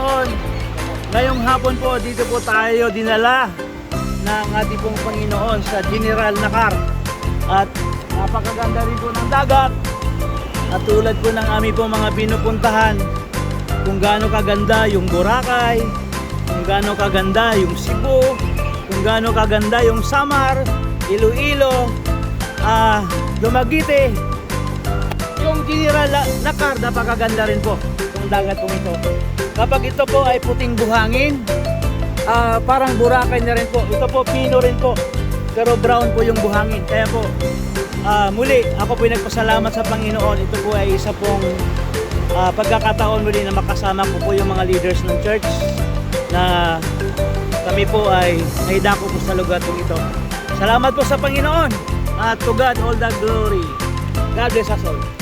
Panginoon, ngayong hapon po, dito po tayo dinala ng ating pong Panginoon sa General Nakar. At napakaganda rin po ng dagat. At tulad po ng aming pong mga pinupuntahan, kung gaano kaganda yung Boracay, kung gaano kaganda yung Cebu, kung gaano kaganda yung Samar, Iloilo, Dumaguete. Yung General Nakar, napakaganda rin po yung dagat po ito. Kapag ito po ay puting buhangin, parang Boracay na rin po. Ito po pino rin po, pero brown po yung buhangin. Kaya po muli ako po nagpasalamat sa Panginoon. Ito po ay isa pong pagkakataon muli na makasama ko po yung mga leaders ng church na kami po ay naidako po sa lugar po ito. Salamat po sa Panginoon, at to God all the glory. God bless us all.